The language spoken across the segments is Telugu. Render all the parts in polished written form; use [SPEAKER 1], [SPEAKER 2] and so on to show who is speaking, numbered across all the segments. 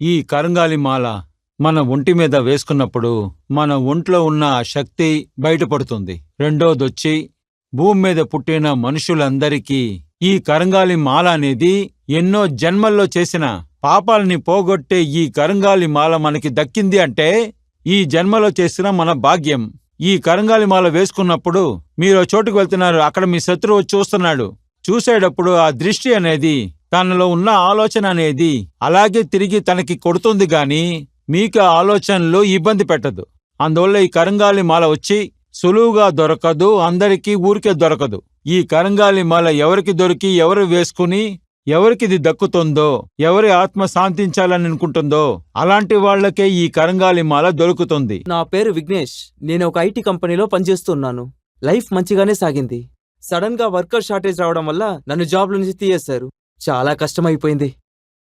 [SPEAKER 1] ఈ కరంగాలి మాల మన ఒంటి మీద వేసుకున్నప్పుడు మన ఒంట్లో ఉన్న శక్తి బయటపడుతుంది. రెండోదొచ్చి భూమి మీద పుట్టిన మనుషులందరికీ ఈ కరంగాలి మాల అనేది ఎన్నో జన్మల్లో చేసిన పాపాలని పోగొట్టే ఈ కరంగాలి మాల మనకి దక్కింది అంటే ఈ జన్మలో చేసిన మన భాగ్యం. ఈ కరంగాలి మాల వేసుకున్నప్పుడు మీరు చోటుకు వెళ్తున్నారు, అక్కడ మీ శత్రువు చూస్తున్నాడు. చూసేటప్పుడు ఆ దృష్టి అనేది, తనలో ఉన్న ఆలోచన అనేది అలాగే తిరిగి తనకి కొడుతుంది గాని మీకు ఆ ఆలోచనలు ఇబ్బంది పెట్టదు. అందువల్ల ఈ కరంగాలి మాల వచ్చి సులువుగా దొరకదు, అందరికీ ఊరికే దొరకదు. ఈ కరంగాలి మాల ఎవరికి దొరికి ఎవరు వేసుకుని ఎవరికిది దక్కుతుందో, ఎవరి ఆత్మ శాంతించాలని అనుకుంటుందో అలాంటి వాళ్లకే ఈ కరంగాలి మాల దొరుకుతుంది.
[SPEAKER 2] నా పేరు విఘ్నేష్. నేను ఒక ఐటీ కంపెనీలో పనిచేస్తున్నాను. లైఫ్ మంచిగానే సాగింది. సడన్ గా వర్కర్ షార్టేజ్ రావడం వల్ల నన్ను జాబ్ నుంచి తీయేశారు. చాలా కష్టమైపోయింది.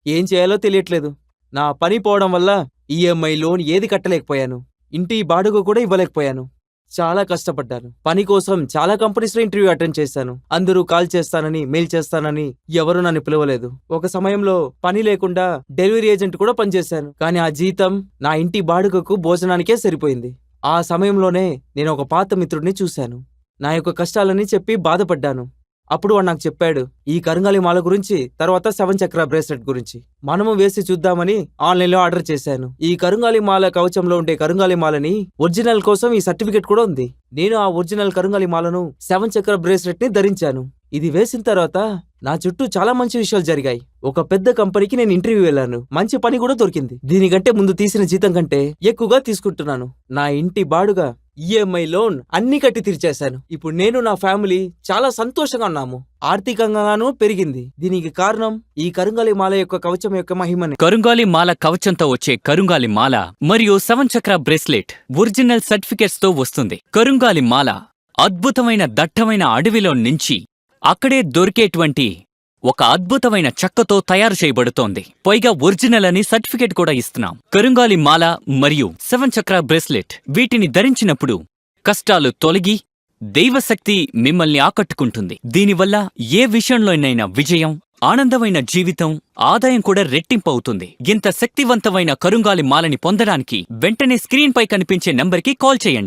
[SPEAKER 2] ఏం చేయాలో తెలియట్లేదు. నా పని పోవడం వల్ల ఈఎంఐ లోన్ ఏది కట్టలేకపోయాను. ఇంటి బాడుగ కూడా ఇవ్వలేకపోయాను. చాలా కష్టపడ్డాను. పని కోసం చాలా కంపెనీస్లో ఇంటర్వ్యూ అటెండ్ చేశాను. అందరూ కాల్ చేస్తానని, మెయిల్ చేస్తానని ఎవరూ నన్ను పిలవలేదు. ఒక సమయంలో పని లేకుండా డెలివరీ ఏజెంట్ కూడా పనిచేశాను. కానీ ఆ జీతం నా ఇంటి బాడుగకు భోజనానికే సరిపోయింది. ఆ సమయంలోనే నేను ఒక పాత మిత్రుడిని చూశాను. నా యొక్క కష్టాలని చెప్పి బాధపడ్డాను. అప్పుడు వాడు నాకు చెప్పాడు ఈ కరంగాలి మాల గురించి, తర్వాత 7 చక్ర బ్రేస్లెట్ గురించి. మనము వేసి చూద్దామని ఆన్లైన్లో ఆర్డర్ చేశాను. ఈ కరంగాలి మాల కవచంలో ఉండే కరంగాలి మాలని ఒరిజినల్ కోసం ఈ సర్టిఫికెట్ కూడా ఉంది. నేను ఆ ఒరిజినల్ కరంగాలి మాలను 7 చక్ర బ్రేస్లెట్ ని ధరించాను. ఇది వేసిన తర్వాత నా చుట్టూ చాలా మంచి విషయాలు జరిగాయి. ఒక పెద్ద కంపెనీకి నేను ఇంటర్వ్యూ వెళ్ళాను. మంచి పని కూడా దొరికింది. దీనికంటే ముందు తీసిన జీతం కంటే ఎక్కువగా తీసుకుంటున్నాను. నా ఇంటి బాడుగా, ఈఎంఐ లోన్ అన్ని కట్టి తీర్చేశాను. ఇప్పుడు నేను నా ఫ్యామిలీ చాలా సంతోషంగా ఉన్నాము. ఆర్థికంగానూ పెరిగింది. దీనికి కారణం ఈ కరంగాలి మాల యొక్క కవచం యొక్క మహిమనే.
[SPEAKER 3] కరంగాలి మాల కవచంతో వచ్చే కరంగాలి మాల మరియు 7 చక్ర బ్రేస్లెట్ ఒరిజినల్ సర్టిఫికెట్స్ తో వస్తుంది. కరంగాలి మాల అద్భుతమైన దట్టమైన అడవిలో నుంచి అక్కడే దొరికేటువంటి ఒక అద్భుతమైన చెక్కతో తయారు చేయబడుతోంది. పైగా ఒరిజినల్ అని సర్టిఫికెట్ కూడా ఇస్తున్నాం. కరంగాలి మాల మరియు 7 చక్ర బ్రేస్లెట్ వీటిని ధరించినప్పుడు కష్టాలు తొలగి దైవశక్తి మిమ్మల్ని ఆకట్టుకుంటుంది. దీనివల్ల ఏ విషయంలోనైనా విజయం, ఆనందమైన జీవితం, ఆదాయం కూడా రెట్టింపు అవుతుంది. ఇంత శక్తివంతమైన కరంగాలి మాలని పొందడానికి వెంటనే స్క్రీన్ పై కనిపించే నంబర్కి కాల్ చేయండి.